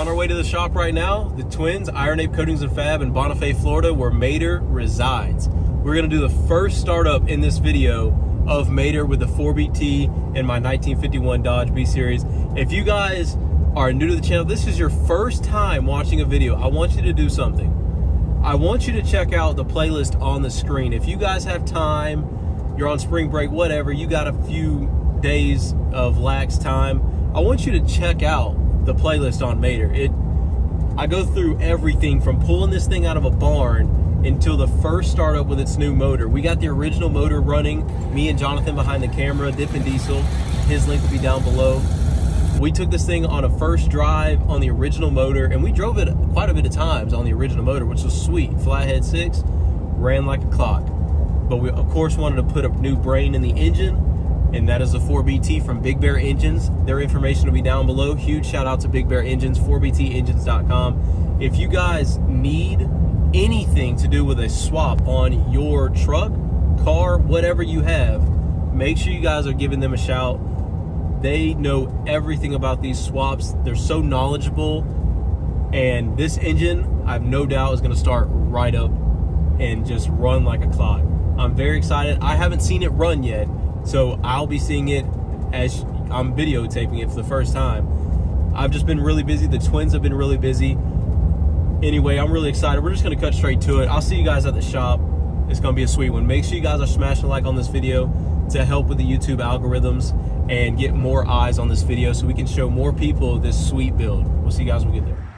on our way to the shop right now, the twins, Iron Ape Coatings and Fab in Bonifay, Florida, where Mater resides. We're gonna do the first startup in this video of Mater with the 4BT and my 1951 Dodge B-Series. If you guys are new to the channel, this is your first time watching a video, I want you to do something. I want you to check out the playlist on the screen. If you guys have time, you're on spring break, whatever, you got a few days of lax time, I want you to check out the playlist on Mater. I go through everything from pulling this thing out of a barn until the first startup with its new motor. We got the original motor running, me and Jonathan behind the camera, dipping Deisel. His link will be down below. We took this thing on a first drive on the original motor, and we drove it quite a bit of times on the original motor, which was sweet. Flathead 6, ran like a clock. But we, of course, wanted to put a new brain in the engine, and that is the 4BT from Big Bear Engines. Their information will be down below. Huge shout out to Big Bear Engines, 4btengines.com. If you guys need anything to do with a swap on your truck, car, whatever you have, make sure you guys are giving them a shout. They know everything about these swaps. They're so knowledgeable, and this engine, I have no doubt, is going to start right up and just run like a clock. I'm very excited. I haven't seen it run yet, so I'll be seeing it as I'm videotaping it for the first time. I've just been really busy. The twins have been really busy. Anyway, I'm really excited. We're just going to cut straight to it. I'll see you guys at the shop. It's going to be a sweet one. Make sure you guys are smashing a like on this video to help with the YouTube algorithms and get more eyes on this video so we can show more people this sweet build. We'll see you guys when we get there.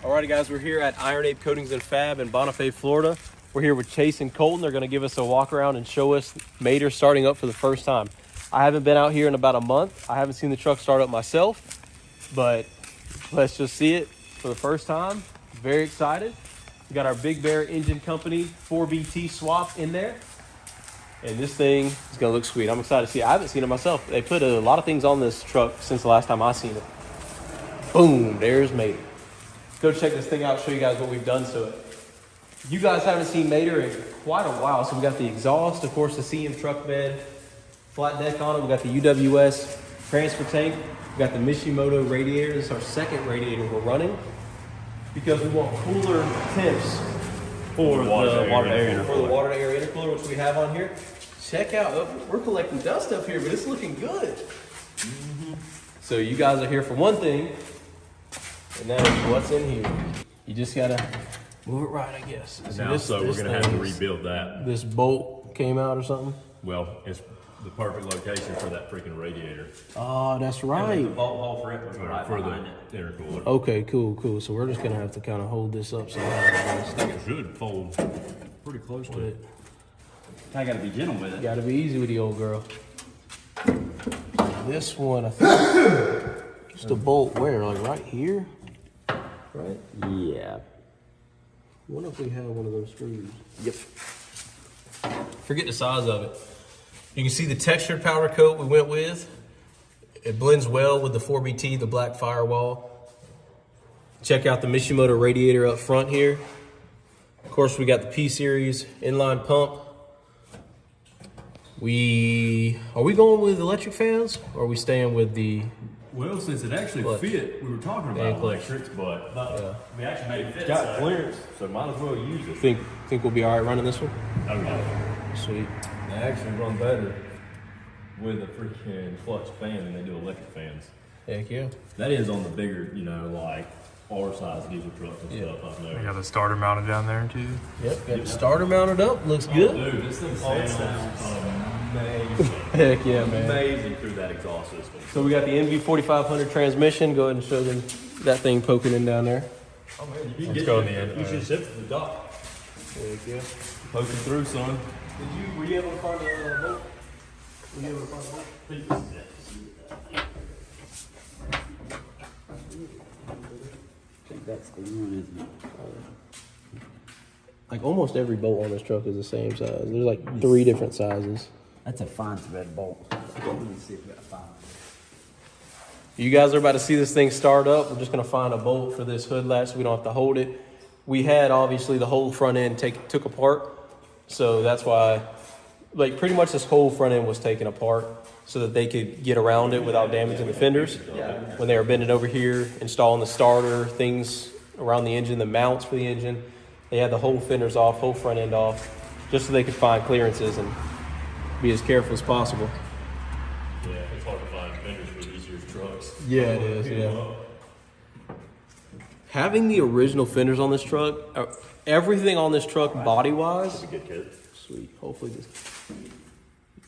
Alrighty guys, we're here at Iron Ape Coatings and Fab in Bonifay, Florida. We're here with Chase and Colton. They're going to give us a walk around and show us Mater starting up for the first time. I haven't been out here in about a month. I haven't seen the truck start up myself, but let's just see it for the first time. Very excited. We got our Big Bear Engine Company 4BT swap in there. And this thing is gonna look sweet. I'm excited to see it. I haven't seen it myself. They put a lot of things on this truck since the last time I seen it. Boom, there's Mater. Go check this thing out, show you guys what we've done to it. You guys haven't seen Mater in quite a while, so we got the exhaust, of course, the CM truck bed, flat deck on it. We got the UWS transfer tank. We got the Mishimoto radiator. This is our second radiator we're running because we want cooler temps for the water to air intercooler, which we have on here. Check out, we're collecting dust up here, but it's looking good. So you guys are here for one thing, and that is what's in here. You just gotta move it right, I guess. So we're gonna have to rebuild that. This bolt came out or something? Well, it's the perfect location for that freaking radiator. Oh, that's right. The bolt hole for it was right For behind the it. intercooler. Okay, cool. So we're just gonna have to kind of hold this up somehow. I think it should fold pretty close to it. I gotta be gentle with it. Gotta be easy with the old girl. This one, I think, just a bolt where, like right here, right? Yeah. I wonder if we have one of those screws. Yep. Forget the size of it. You can see the textured powder coat we went with. It blends well with the 4BT, the black firewall. Check out the Mishimoto radiator up front here. Of course, we got the P-Series inline pump. Are we going with electric fans, or are we staying with the... Well, since it actually fit, we were talking about electrics, but we actually made it fit. It's got clearance, so might as well use it. Think we'll be all right running this one? Oh yeah. Sweet. They actually run better with a freaking clutch fan than they do electric fans. Heck yeah. That is on the bigger, like R-size diesel trucks and stuff. I've noticed. We got the starter mounted down there too. Yep, got the starter mounted up. Looks good. Dude, this thing sounds amazing. Heck yeah, man. Amazing through that exhaust system. So we got the NV 4500 transmission. Go ahead and show them that thing poking in down there. Oh man, you Let's go in the end. You should shift to the dock. Heck yeah. Poking through, son. Were you able to find the bolt? Were you able to find the bolt? I think that's the one, isn't it? Like almost every bolt on this truck is the same size. There's like 3 different sizes. That's a fine thread bolt. Let me see if we got a fine. You guys are about to see this thing start up. We're just gonna find a bolt for this hood latch so we don't have to hold it. We had obviously the whole front end took apart. So that's why like pretty much this whole front end was taken apart so that they could get around it without damaging the fenders. When they were bending over here, installing the starter, things around the engine, the mounts for the engine, they had the whole fenders off, whole front end off, just so they could find clearances and be as careful as possible. Yeah, it's hard to find fenders for these year's trucks. Yeah, it is, yeah. Having the original fenders on this truck, everything on this truck body-wise, Good kid. sweet, hopefully this.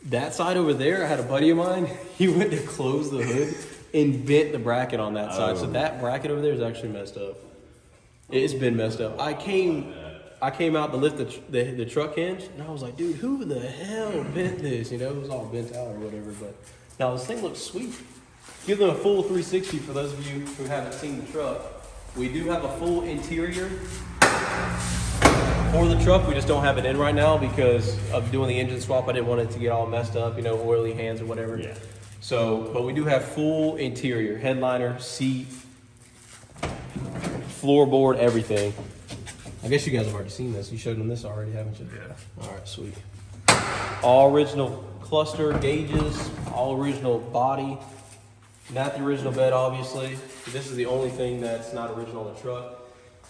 That side over there, I had a buddy of mine, he went to close the hood and bent the bracket on that side. So that bracket over there is actually messed up. It's been messed up. I came out to lift the truck hinge, and I was like, dude, who the hell bent this? You know, it was all bent out or whatever, but now this thing looks sweet. Give them a full 360 for those of you who haven't seen the truck. We do have a full interior for the truck. We just don't have it in right now because of doing the engine swap. I didn't want it to get all messed up, you know, oily hands or whatever. Yeah. So, but we do have full interior, headliner, seat, floorboard, everything. I guess you guys have already seen this. You showed them this already, haven't you? Yeah. All right, sweet. All original cluster gauges, all original body. Not the original bed, obviously. This is the only thing that's not original in the truck.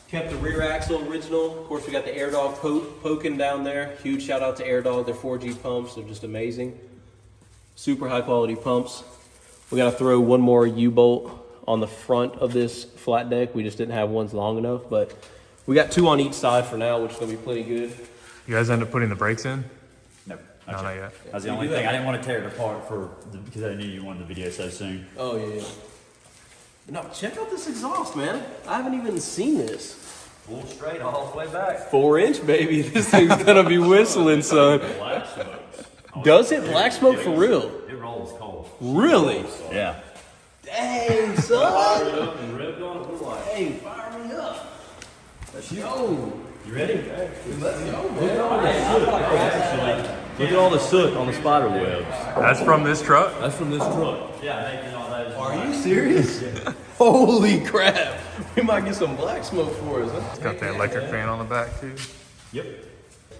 Kept the rear axle original. Of course, we got the air dog poking down there. Huge shout out to Air Dog. They're 4G pumps. They're just amazing. Super high quality pumps. We got to throw one more U-bolt on the front of this flat deck. We just didn't have ones long enough, but we got 2 on each side for now, which is gonna be plenty good. You guys end up putting the brakes in? No, No, not yet. That's the only thing. I didn't want to tear it apart because I knew you wanted the video so soon. Oh yeah. No, check out this exhaust, man. I haven't even seen this. Full straight all the way back. 4-inch, baby. This thing's gonna be whistling, son. Black smokes. Does it? Black smoke for real? It rolls cold. Really? Yeah. Dang, son. Fired up and revved on it. We're like, Hey, fire me up. Let's go. you ready? Let's go, man. Look at all the soot on the spider webs. That's from this truck? That's from this truck. Yeah, making all those. Are you serious? Holy crap. We might get some black smoke for us, huh? It's got the electric fan on the back too. Yep.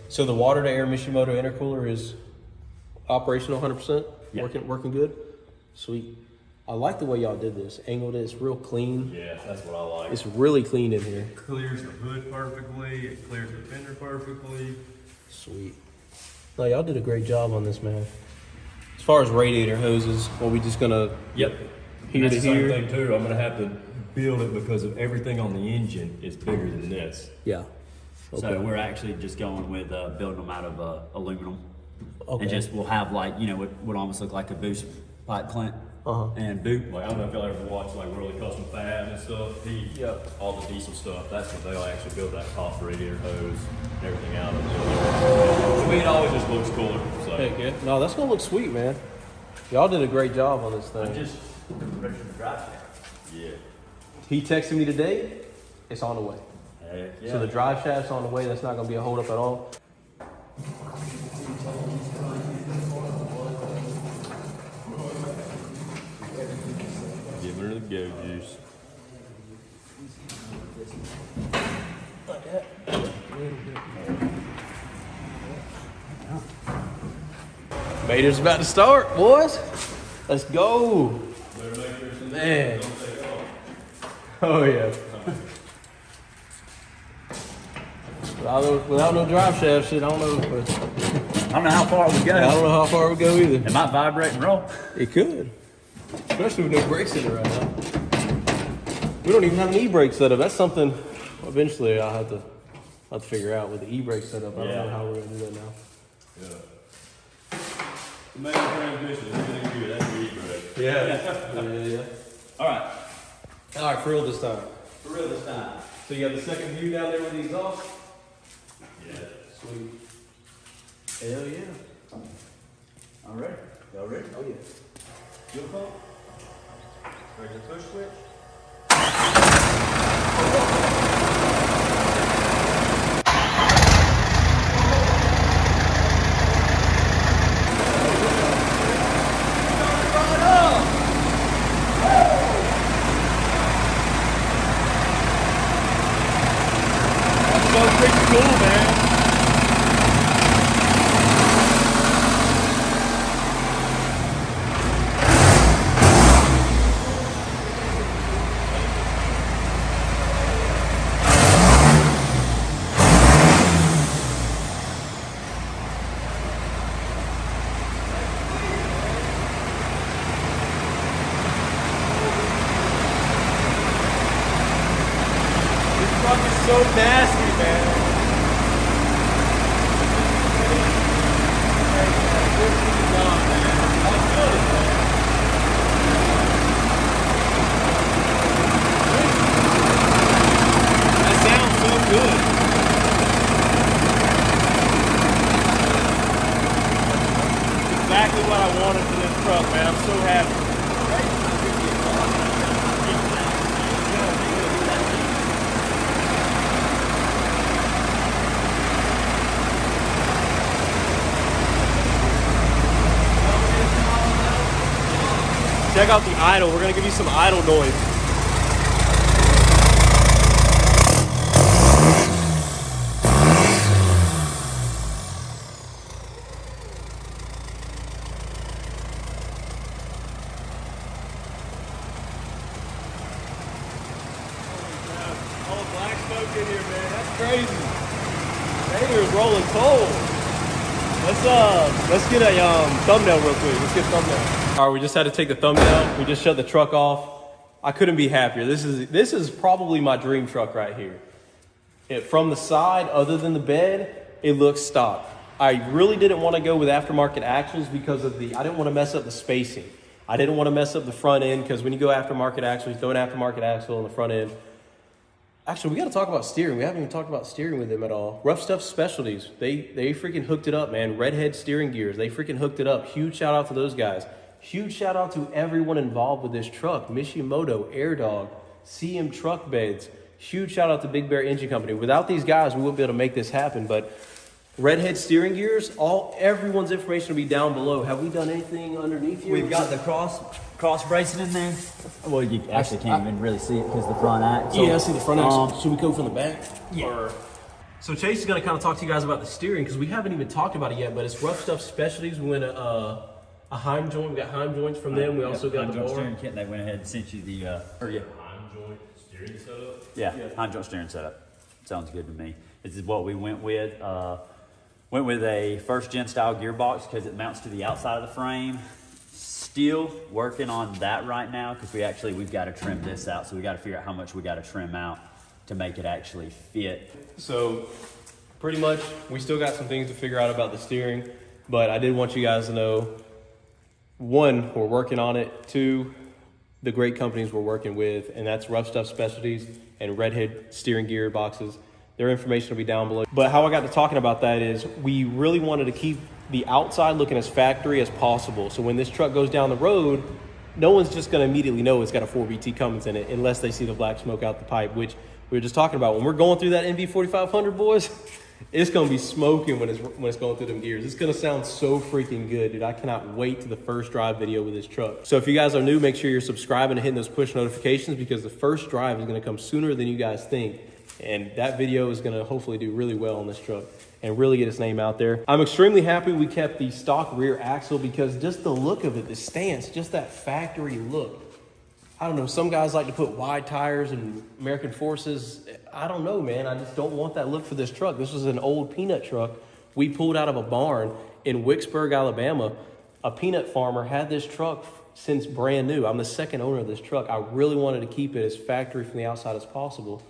So the water to air Mishimoto intercooler is operational 100%? Yeah. Working good? Sweet. I like the way y'all did this. Angled it, it's real clean. Yeah, that's what I like. It's really clean in here. Clears the hood perfectly. It clears the fender perfectly. Sweet. No, y'all did a great job on this, man. As far as radiator hoses, are we just gonna Yep. here That's to the same here? thing too. I'm gonna have to build it because of everything on the engine is bigger than this. Yeah. So we're actually just going with building them out of aluminum. Okay. And just we'll have like, you know, what would almost look like a boost pipe clamp and boot. Like I don't know if y'all ever watch like Really Custom Fab and stuff. All the diesel stuff. That's what they'll actually build that top radiator hose and everything out of. To me, it always just looks cooler. So Heck yeah. No, that's gonna look sweet, man. Y'all did a great job on this thing. Just ready for the drive. yeah. He texted me today. It's on the way. Heck yeah. So the drive shaft's on the way. That's not gonna be a hold up at all. Give her the go juice. Mater's about to start, boys. Let's go. Man. Oh yeah. Without no drive shaft shit, I don't know. I don't know how far it would go. I don't know how far it would go either. It might vibrate and roll. It could. Especially with no brakes in it right now. We don't even have an e-brake setup. That's something eventually I'll have to figure out with the e-brake setup. I don't know how we're gonna do that now. Yeah. Main transmission, everything good. That's the e-brake. Yeah. All right. All right, for real this time. For real this time. So you got the second view down there with the exhaust? Yeah. Sweet. Hell yeah. All right. Y'all ready? Oh yeah. Fuel pump. Ready to push switch? So pretty cool, man. so nasty, man. That sounds so good. Exactly what I wanted for this truck, man. I'm so happy. Check out the idle. We're gonna give you some idle noise. All the black smoke in here, man. That's crazy. Mater's rolling cold. Let's get a thumbnail real quick. Let's get a thumbnail. All right, we just had to take the thumbnail. We just shut the truck off. I couldn't be happier. This is probably my dream truck right here. From the side, other than the bed, it looks stock. I really didn't want to go with aftermarket axles because of I didn't want to mess up the spacing. I didn't want to mess up the front end because when you go aftermarket axle, you throw an aftermarket axle on the front end. Actually, we got to talk about steering. We haven't even talked about steering with them at all. Rough Stuff Specialties. They freaking hooked it up, man. Redhead steering gears. They freaking hooked it up. Huge shout out to those guys. Huge shout out to everyone involved with this truck. Mishimoto, Air Dog, CM Truck Beds. Huge shout out to Big Bear Engine Company. Without these guys, we wouldn't be able to make this happen. But Redhead steering gears, everyone's information will be down below. Have we done anything underneath here? We've got the cross bracing in there. Well, you actually can't even really see it because the front axle. Yeah, I see the front axle. Should we go from the back? Yeah. So Chase is going to kind of talk to you guys about the steering because we haven't even talked about it yet, but it's Rough Stuff Specialties. We went a Heim joint. We got Heim joints from them. We also got the Heim joint steering kit. And they went ahead and sent you the Heim joint steering setup. Yeah, Heim joint steering setup. Sounds good to me. This is what we went with. Went with a first gen style gearbox because it mounts to the outside of the frame. Still working on that right now because we've got to trim this out. So we got to figure out how much we got to trim out to make it actually fit. So pretty much we still got some things to figure out about the steering, but I did want you guys to know, one, we're working on it. Two, the great companies we're working with, and that's Rough Stuff Specialties and Redhead steering gear boxes. Their information will be down below. But how I got to talking about that is we really wanted to keep the outside looking as factory as possible. So when this truck goes down the road, no one's just going to immediately know it's got a 4BT Cummins in it unless they see the black smoke out the pipe, which we were just talking about. When we're going through that NV4500, boys, it's going to be smoking when it's going through them gears. It's going to sound so freaking good, dude. I cannot wait to the first drive video with this truck. So if you guys are new, make sure you're subscribing and hitting those push notifications because the first drive is going to come sooner than you guys think. And that video is going to hopefully do really well on this truck and really get its name out there. I'm extremely happy we kept the stock rear axle because just the look of it, the stance, just that factory look. I don't know, some guys like to put wide tires and American Forces. I don't know, man. I just don't want that look for this truck. This was an old peanut truck we pulled out of a barn in Wicksburg, Alabama. A peanut farmer had this truck since brand new. I'm the second owner of this truck. I really wanted to keep it as factory from the outside as possible.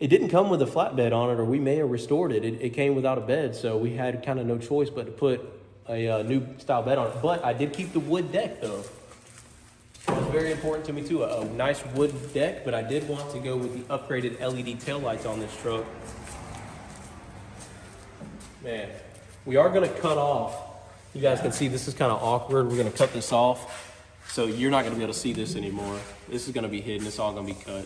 It didn't come with a flatbed on it, or we may have restored it. It came without a bed, so we had kind of no choice but to put a new style bed on it. But I did keep the wood deck, though. It was very important to me, too, a nice wood deck, but I did want to go with the upgraded LED taillights on this truck. Man, we are going to cut off. You guys can see this is kind of awkward. We're going to cut this off, so you're not going to be able to see this anymore. This is going to be hidden. It's all going to be cut.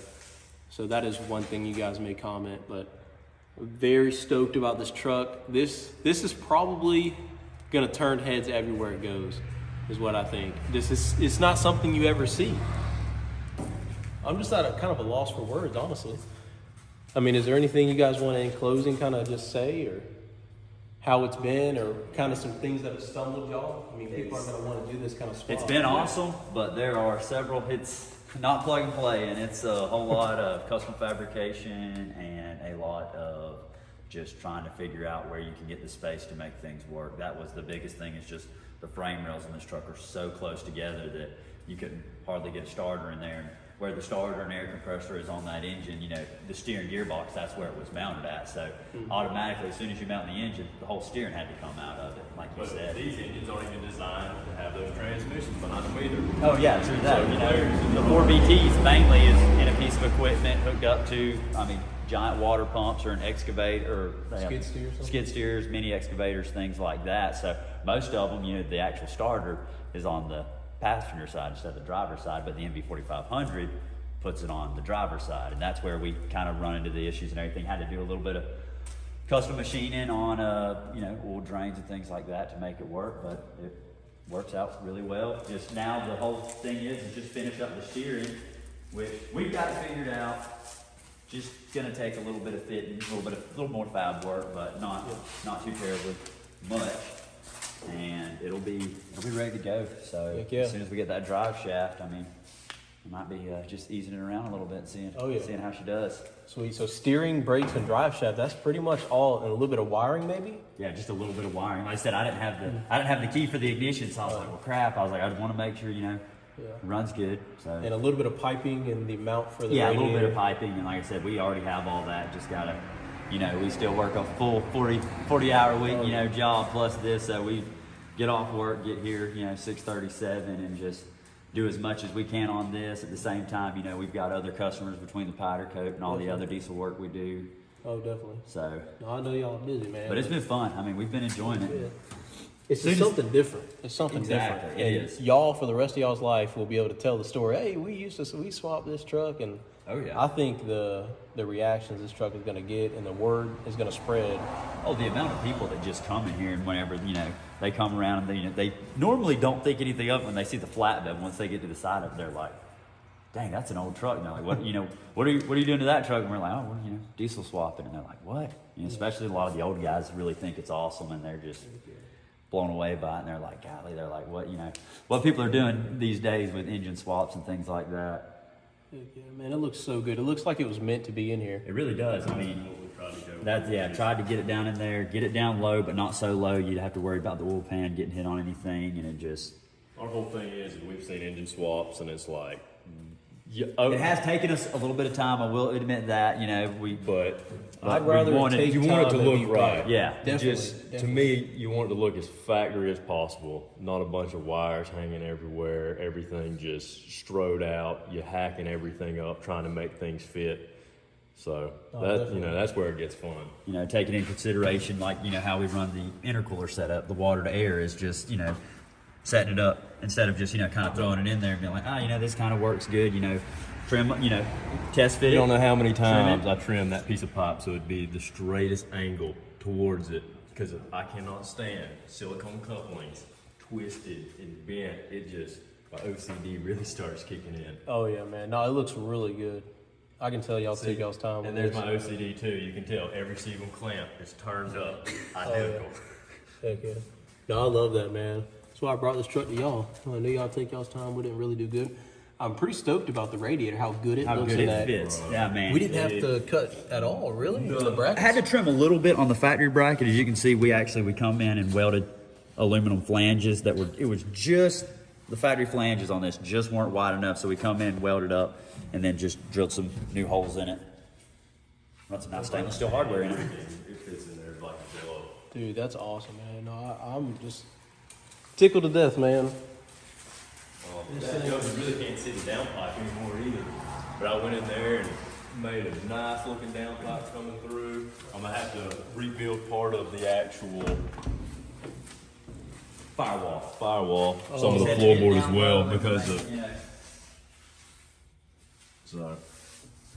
So that is one thing you guys may comment, but very stoked about this truck. This is probably gonna turn heads everywhere it goes, is what I think. It's not something you ever see. I'm just at kind of a loss for words, honestly. I mean, is there anything you guys want to, in closing, kind of just say, or how it's been, or kind of some things that have stumbled y'all? I mean, people are gonna want to do this kind of stuff. It's been awesome, but there are several. It's not plug and play, and it's a whole lot of custom fabrication and a lot of just trying to figure out where you can get the space to make things work. That was the biggest thing, is just the frame rails in this truck are so close together that you couldn't hardly get a starter in there. where the starter and air compressor is on that engine, you know, the steering gearbox, that's where it was mounted at. So automatically, as soon as you mount the engine, the whole steering had to come out of it, like you But said. these engines aren't even designed to have those transmissions behind them either. Oh yeah, true that. So You players, know, the 4BTs mainly is in a piece of equipment hooked up to, I mean, giant water pumps or an excavator or Skid steer or something? skid steers, mini excavators, things like that. So most of them, you know, the actual starter is on the passenger side instead of the driver's side, but the MV4500 puts it on the driver's side, and that's where we kind of run into the issues and everything. Had to do a little bit of custom machining on, you know, oil drains and things like that to make it work, but it works out really well. Just now the whole thing is just finish up the steering, which we've got it figured out. Just gonna take a little bit of fitting, a little more fab work, but not too terribly much. And it'll be ready to go. So Heck yeah. as soon as we get that drive shaft, I mean, we might be just easing it around a little bit, seeing how she does. Sweet. So steering, brakes, and drive shaft, that's pretty much all, and a little bit of wiring maybe? Yeah, just a little bit of wiring. Like I said, I didn't have the key for the ignition, so I was like, well, crap. I was like, I want to make sure, you know, it runs good. So And a little bit of piping and the mount for the yeah, radiator. a little bit of piping, and like I said, we already have all that. Just gotta, you know, we still work a full 40-hour week, you know, job plus this. So we get off work, get here, you know, 6:37, and just do as much as we can on this. At the same time, you know, we've got other customers between the powder coat and all the other diesel work we do. Oh, definitely. So, No, I know y'all busy, man. but it's been fun. I mean, we've been enjoying it. Yeah. It's Soon just as- something different. It's something Exactly, different. it And is. y'all, for the rest of y'all's life, will be able to tell the story. Hey, we swapped this truck, and Oh, yeah. I think the reactions this truck is going to get and the word is going to spread. Oh, the amount of people that just come in here and whenever, you know, they come around and they, you know, they normally don't think anything of it when they see the flatbed. Once they get to the side of it, they're like, dang, that's an old truck. And they're like, what, you know, what are you doing to that truck? And we're like, oh, we're, you know, diesel swapping. And they're like, what? You know, especially a lot of the old guys really think it's awesome, and they're just blown away by it. And they're like, golly, they're like, what, you know, what people are doing these days with engine swaps and things like that. Yeah, man, it looks so good. It looks like it was meant to be in here. It really does. I mean, What we tried to go that's, yeah, tried to get it down in there, get it down low, but not so low you'd have to worry about the oil pan getting hit on anything, and it just... Our whole thing is we've seen engine swaps, and it's like, It has taken us a little bit of time, I will admit that, you know, but I'd rather we wanted- take you time want it to than look be right. Yeah. Definitely. Just to me, you want it to look as factory as possible. Not a bunch of wires hanging everywhere. Everything just strode out. You're hacking everything up, trying to make things fit. So definitely. that's where it gets fun. You know, taking into consideration, like, you know, how we run the intercooler setup, the water to air is just, you know, setting it up instead of just, you know, kind of throwing it in there and being like, you know, this kind of works good, you know, trim, you know, test fit You it. don't know how many times Trim I trimmed that piece of pipe so it'd be the straightest angle towards it, because I cannot stand silicone couplings twisted and bent. It just, my OCD really starts kicking in. Oh, yeah, man. No, it looks really good. I can tell y'all See, take y'all's time. And with there's this. my OCD too. You can tell every single clamp is turned up identical. Heck yeah. No, I love that, man. That's why I brought this truck to y'all. I knew y'all take y'all's time with it and really do good. I'm pretty stoked about the radiator, how good it How looks good in it that. fits. Yeah, man. We didn't have to cut at all, really? No. The I brackets? had to trim a little bit on the factory bracket. As you can see, we come in and welded aluminum flanges that were, it was just, the factory flanges on this just weren't wide enough. So we come in, welded up, and then just drilled some new holes in it. Run some nice stainless steel hardware in it. It fits in there like a jello. Dude, that's awesome, man. No, I'm just tickled to death, man. You really can't see the downpipe anymore either. But I went in there and made a nice looking downpipe coming through. I'm gonna have to rebuild part of the actual firewall, some of the floorboard as well because of. So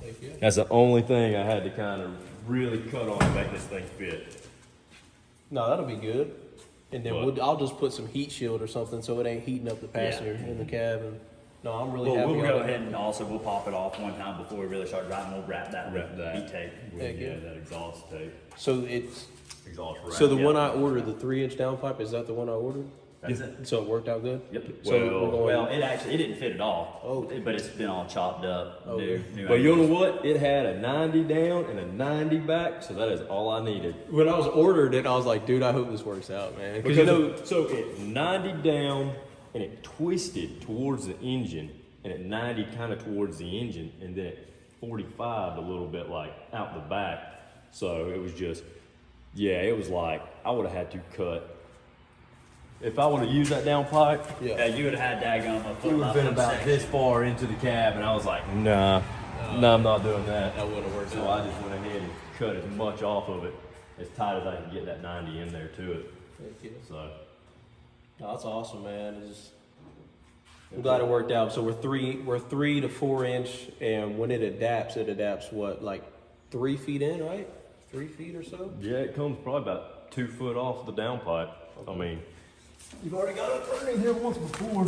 Heck yeah. that's the only thing I had to kind of really cut on to make this thing fit. No, that'll be good. And then What? I'll just put some heat shield or something so it ain't heating up the passenger in the cabin. No, I'm really Well, happy. we'll on go that. ahead and also we'll pop it off one time before we really start driving. We'll wrap that with heat tape. Heck yeah. That exhaust tape. So it's Exhaust wrap. so the one I ordered, the 3-inch downpipe, is that the one I ordered? That's it. So it worked out good. Yep. So Well- we're going. Well, it didn't fit at all. Oh. But it's been all chopped up. Oh, New But you angles. know what? It had a 90 down and a 90 back, so that is all I needed. When I was ordered it, I was like, dude, I hope this works out, man. Because so it's 90 down and it twisted towards the engine, and at 90 kind of towards the engine, and then at 45 a little bit like out the back. So it was just, yeah, it was like I would have had to cut. If I would have used that downpipe, Yeah, you would have had daggone a foot. it would have been about this far into the cab, and I was like, nah, I'm not doing that. That wouldn't have worked So out. I just went ahead and cut as much off of it as tight as I could get that 90 in there to it. So No, that's awesome, man. I'm glad it worked out. So we're 3 to 4 inch, and when it adapts what, like 3 feet in, right? 3 feet or so. yeah, it comes probably about 2 foot off the downpipe. I mean, You've already got it underneath here once before.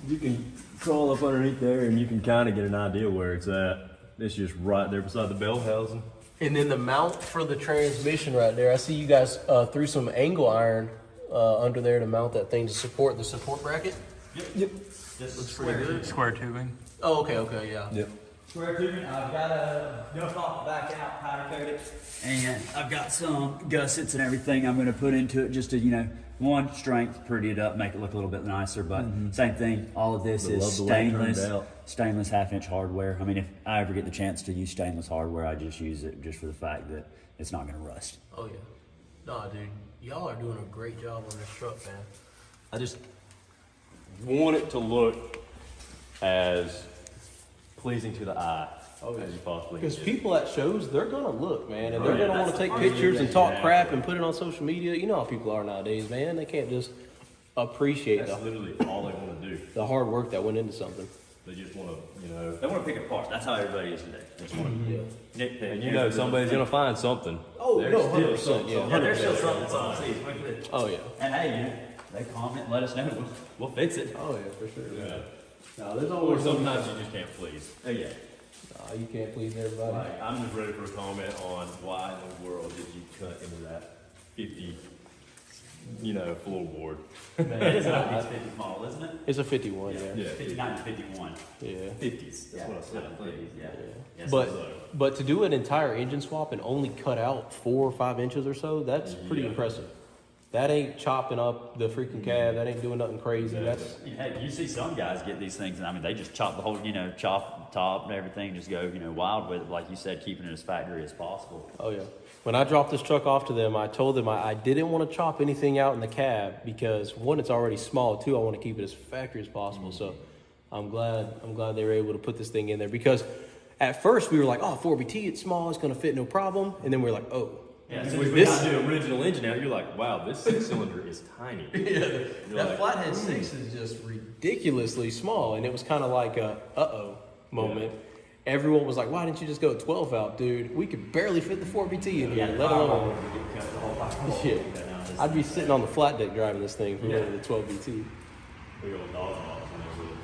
you can crawl up underneath there and you can kind of get an idea where it's at. It's just right there beside the bell housing. And then the mount for the transmission right there. I see you guys threw some angle iron under there to mount that thing to support the support bracket. Yep. This looks pretty good. Square tubing. Oh, okay, yeah. Yep. Square tubing. I've got a dust off the back out, powder coat it, and I've got some gussets and everything I'm going to put into it just to, you know, one, strength, pretty it up, make it look a little bit nicer. But same thing. All of this I is love the way it turned stainless, out. stainless 1/2 inch hardware. I mean, if I ever get the chance to use stainless hardware, I just use it just for the fact that it's not going to rust. Oh yeah. Nah, dude, y'all are doing a great job on this truck, man. I just want it to look as pleasing to the eye as you possibly Because can. people at shows, they're gonna look, man, and they're Yeah, gonna want that's to take the first pictures thing and talk you crap have. and put it on social media. You know how people are nowadays, man. They can't just appreciate That's literally all they want to do. the hard work that went into something. They just want to, you know. They want to pick it apart. That's how everybody is today. They just want to nitpick. And you know somebody's gonna find something. Oh, There's no, still 100%, something. yeah. Yeah, there's still something someone sees. Oh yeah. And hey, you know, they comment, let us know. We'll fix it. Oh yeah, for sure. Yeah. No, there's Or always something. sometimes you just can't please. Oh yeah. Nah, you can't please everybody. Like, I'm just ready for a comment on why in the world did you cut into that 50, you know, floorboard. It is about these 50 model, isn't it? It's a 51, yeah. Yeah. 59 to 51. Yeah. 50s. That's what I said. I think. Yeah. Yes, But to do an entire engine swap and only cut out 4 or 5 inches or so, that's pretty Yeah. impressive. That ain't chopping up the freaking cab. That ain't doing nothing crazy. That's Hey, you see some guys get these things, and I mean, they just chop the whole, you know, chop the top and everything, just go, you know, wild with it, like you said, keeping it as factory as possible. oh yeah. When I dropped this truck off to them, I told them I didn't want to chop anything out in the cab because one, it's already small. Two, I want to keep it as factory as possible. So I'm glad they were able to put this thing in there because at first we were like, oh, 4BT, it's small, it's going to fit no problem. And then we're like, oh. Yeah, So when you got the original engine out, you're like, wow, this 6-cylinder is tiny. You're That like, flathead 6 is just ridiculously small, and it was kind of like a uh-oh moment. Everyone was like, why didn't you just go 12 valve, dude? We could barely fit the 4BT in here, let alone. Yeah. I'd be sitting on the flat deck driving this thing for the 12BT. big old dog box, you know, with-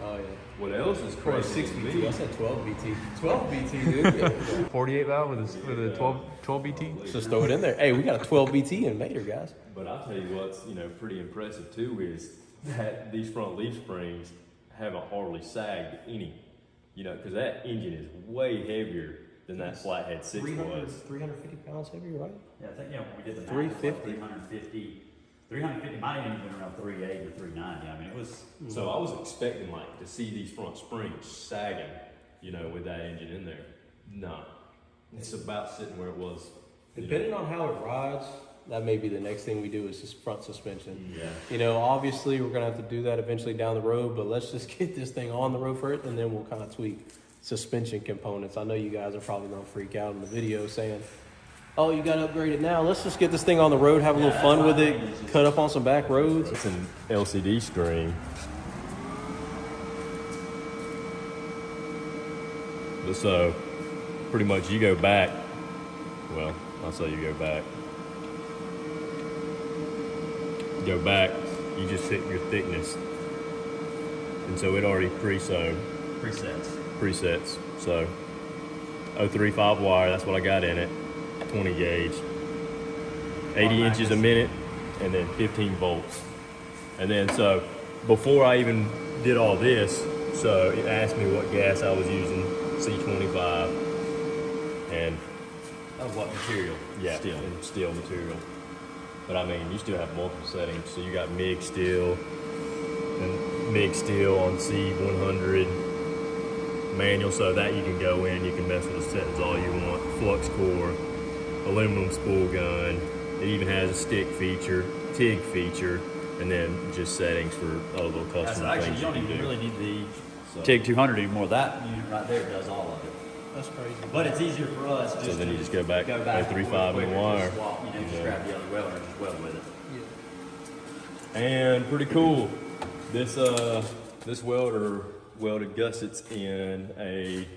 Oh, yeah. What else is Or a crazy? 6BT. I said 12BT. 12BT, dude. 48 valve with a 12 BT. Just throw it in there. Hey, we got a 12BT in Mater, guys. But I'll tell you what's, you know, pretty impressive too is that these front leaf springs haven't hardly sagged any. You know, because that engine is way heavier than that flathead 6 was. 350 pounds heavier, right? Yeah, I think, yeah, when we did the math, 350. it was like 350 might have even been around 380 or 390. I mean, it was, So I was expecting like to see these front springs sagging, you know, with that engine in there. No, it's about sitting where it was. you know. Depending on how it rides, that may be the next thing we do is just front suspension. Yeah. You know, obviously we're gonna have to do that eventually down the road, but let's just get this thing on the road first, and then we'll kind of tweak suspension components. I know you guys are probably gonna freak out in the video saying, "Oh, you got to upgrade it now." Let's just get this thing on the road, have a little fun with it, cut up on some back roads. It's an LCD screen. But so, pretty much you go back. Well, I'll say you go back. Go back, you just hit your thickness. And so it already pre-sewn, presets. So 035 wire, that's what I got in it. 20 gauge. 80 inches a minute, and then 15 volts. And then so before I even did all this, so it asked me what gas I was using, C25. And that was what material? yeah, Steel. and steel material. But I mean, you still have multiple settings. So you got MIG steel, and mixed steel on C100 manual, so that you can go in, you can mess with the settings all you want. Flux core, aluminum spool gun. It even has a stick feature, TIG feature, and then just settings for other little custom Actually, things you don't can even do. really need the TIG 200 anymore. That unit right there does all of it. That's crazy. But it's easier for us. So Just then to you just go back, real 035 in quick the and wire. Just, swap, just grab the other welder and just weld with it. And pretty cool. This this welder welded gussets in a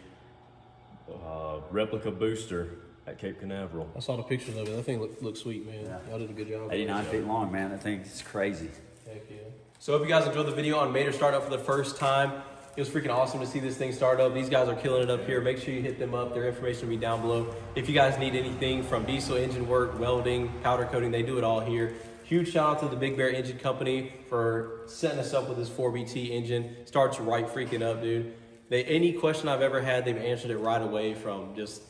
replica booster at Cape Canaveral. I saw the pictures of it. That thing looks sweet, man. Yeah. Y'all did a good job. 89 feet long, man. That thing's crazy. Heck yeah. So hope you guys enjoyed the video on Mater startup for the first time. It was freaking awesome to see this thing start up. These guys are killing it up here. Make sure you hit them up. Their information will be down below. If you guys need anything from diesel engine work, welding, powder coating, they do it all here. Huge shout out to the Big Bear Engine Company for setting us up with this 4BT engine. Starts right freaking up, dude. Any question I've ever had, they've answered it right away, from just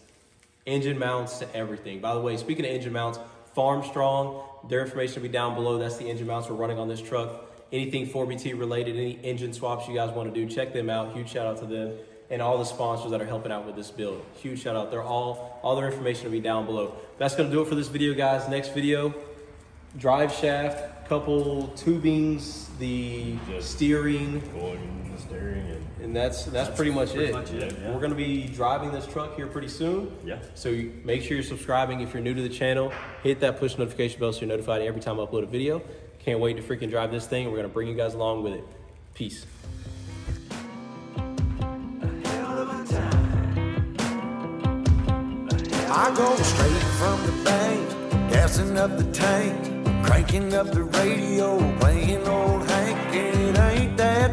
engine mounts to everything. By the way, speaking of engine mounts, Farm Strong, their information will be down below. That's the engine mounts we're running on this truck. Anything 4BT related, any engine swaps you guys want to do, check them out. Huge shout out to them and all the sponsors that are helping out with this build. Huge shout out. They're all their information will be down below. That's going to do it for this video, guys. Next video, drive shaft, couple tubings, the steering, Going the steering and that's pretty much it. Yeah. We're going to be driving this truck here pretty soon. Yeah. So make sure you're subscribing if you're new to the channel. Hit that push notification bell so you're notified every time I upload a video. Can't wait to freaking drive this thing. We're going to bring you guys along with it. Peace. I go straight from the bank, gassing up the tank, cranking up the radio, playing old Hank. It ain't that